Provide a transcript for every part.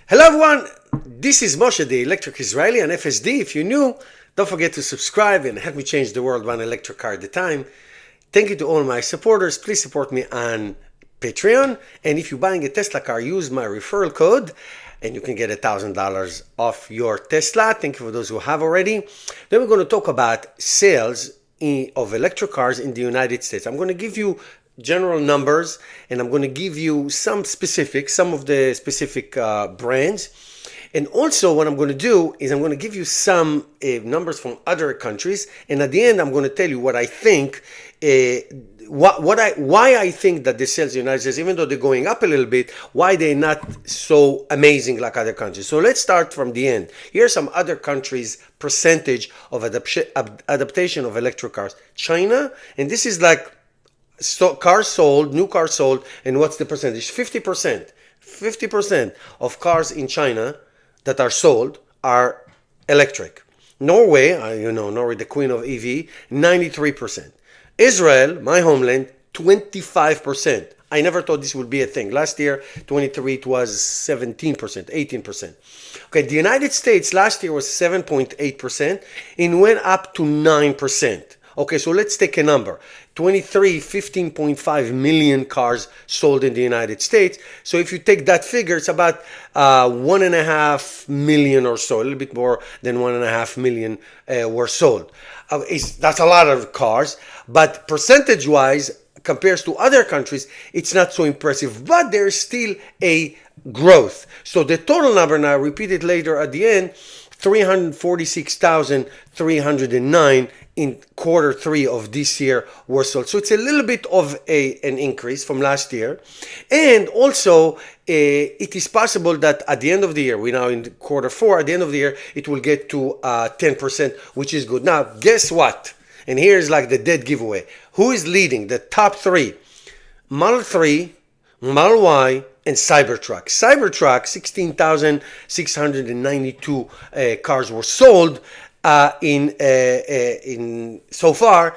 Hello everyone, this is Moshe, the Electric Israeli on FSD. If you're new, don't forget to subscribe and help me change the world one electric car at a time. Thank you to all my supporters. Please support me on Patreon. And if you're buying a Tesla car, use my referral code and you can get $1,000 off your Tesla. Thank you for those who have already. Then we're going to talk about sales of electric cars in the United States. I'm going to give you general numbers and I'm going to give you some of the specific brands. And also what I'm going to do is I'm going to give you some numbers from other countries, and at the end I'm going to tell you what I think, why I think that the sales in the United States, even though they're going up a little bit, why they're not so amazing like other countries. So let's start from the end. Here are some other countries' percentage of adaptation of electric cars. China, and this is like cars sold, new cars sold, and what's the percentage? 50%. 50% of cars in China that are sold are electric. Norway, Norway, the queen of EV, 93%. Israel, my homeland, 25%. I never thought this would be a thing. Last year, 23, it was 17%, 18%. Okay, the United States last year was 7.8% and went up to 9%. Okay, so let's take a number. 15.5 million cars sold in the United States. So if you take that figure, it's about 1.5 million or so, a little bit more than 1.5 million were sold. That's a lot of cars, but percentage-wise, compared to other countries, it's not so impressive, but there's still a growth. So the total number, and I'll repeat it later at the end, 346,309 in quarter 3 of this year were sold. So it's a little bit of an increase from last year. And also, it is possible that at the end of the year, we're now in quarter 4, at the end of the year, it will get to 10%, which is good. Now, guess what? And here's like the dead giveaway. Who is leading the top 3? Model 3, Model Y, and Cybertruck. Cybertruck, 16,692 cars were sold in so far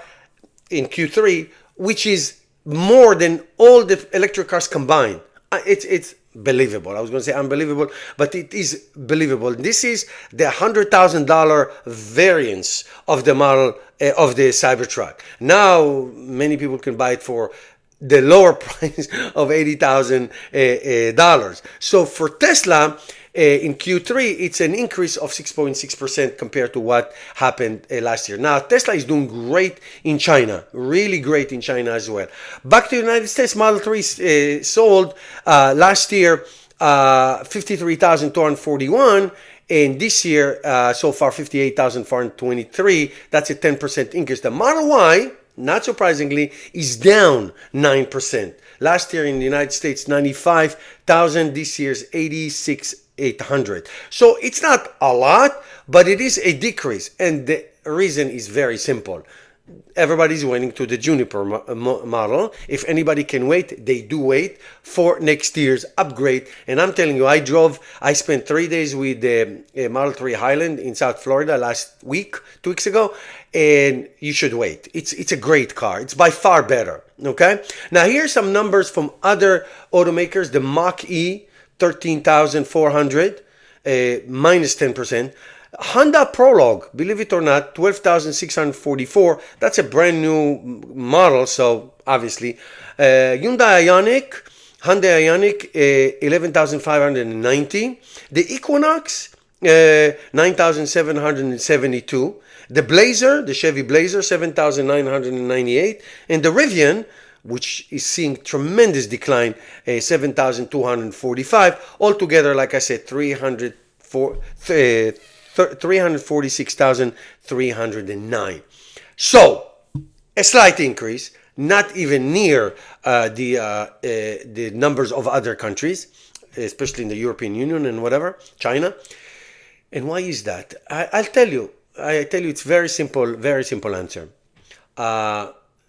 in Q3, which is more than all the electric cars combined. It's believable. I was going to say unbelievable, but it is believable. This is the $100,000 variance of the model of the Cybertruck. Now, many people can buy it for the lower price of $80,000. So for Tesla, in Q3, it's an increase of 6.6% compared to what happened last year. Now, Tesla is doing great in China, really great in China as well. Back to the United States, Model 3 sold last year 53,241. And this year, so far, 58,423. That's a 10% increase. The Model Y, not surprisingly, is down 9%. Last year in the United States, 95,000. This year's 86,800. So it's not a lot, but it is a decrease. And the reason is very simple. Everybody's waiting to the Juniper model. If anybody can wait, they do wait for next year's upgrade. And I'm telling you, I spent 3 days with the Model 3 Highland in South Florida last week, 2 weeks ago, and you should wait. It's a great car. It's by far better, okay? Now, here's some numbers from other automakers. The Mach-E, 13,400, minus 10%. Honda Prologue, believe it or not, 12,644. That's a brand new model, so obviously. Hyundai Ioniq, 11,590. The Equinox, 9,772. The Blazer, the Chevy Blazer, 7,998. And the Rivian, which is seeing tremendous decline, 7,245. Altogether, like I said, 346,309. So, a slight increase, not even near the numbers of other countries, especially in the European Union and whatever, China. And why is that? I'll tell you. It's very simple answer.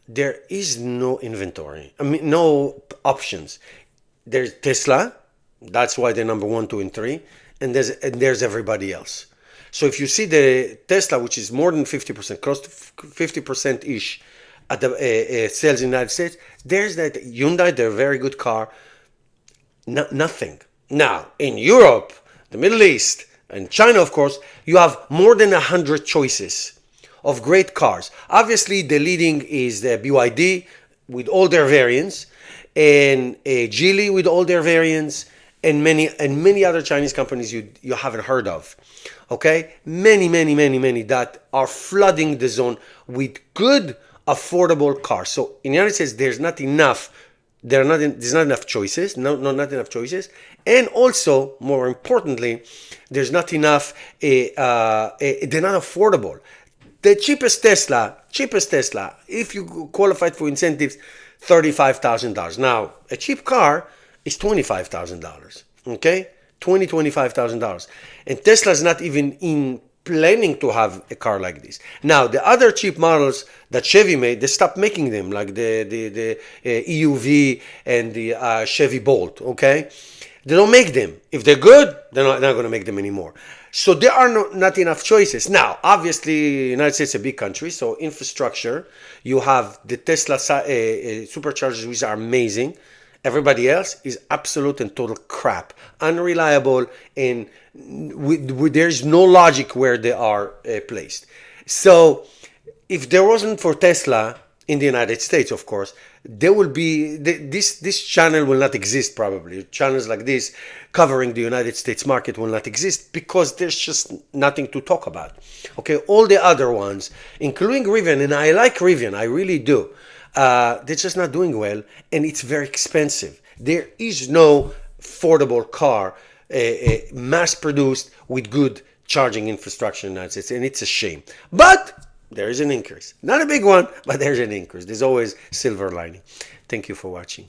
There is no inventory. No options. There's Tesla. That's why they're number 1, 2, and 3. And there's everybody else. So if you see the Tesla, which is more than 50%, close to 50%-ish at the sales in the United States, there's that Hyundai, they're a very good car. Nothing. Now, in Europe, the Middle East, and China, of course, you have more than 100 choices of great cars. Obviously, the leading is the BYD with all their variants, and Geely with all their variants, and many other Chinese companies you haven't heard of. Okay, many that are flooding the zone with good, affordable cars. So in the United States, there's not enough. There's not enough choices. Not enough choices, and also more importantly, there's not enough. They're not affordable. The cheapest Tesla, if you qualified for incentives, $35,000. Now, a cheap car is $25,000. Okay, $25,000, and Tesla's not even in planning to have a car like this. Now, the other cheap models that Chevy made, they stopped making them, like the EUV and the Chevy Bolt. Okay, they don't make them. If they're good, they're not going to make them anymore. So there are not enough choices. Now, obviously, the United States is a big country, so infrastructure, you have the Tesla superchargers, which are amazing. Everybody else is absolute and total crap, unreliable, and there's no logic where they are placed. So if there wasn't for Tesla in the United States, of course, there will be this channel will not exist. Probably channels like this covering the United States market will not exist because there's just nothing to talk about. Okay, all the other ones, including Rivian, and I like Rivian, I really do. They're just not doing well, and it's very expensive. There is no affordable car mass-produced with good charging infrastructure in the United States, and it's a shame. But there is an increase. Not a big one, but there's an increase. There's always silver lining. Thank you for watching.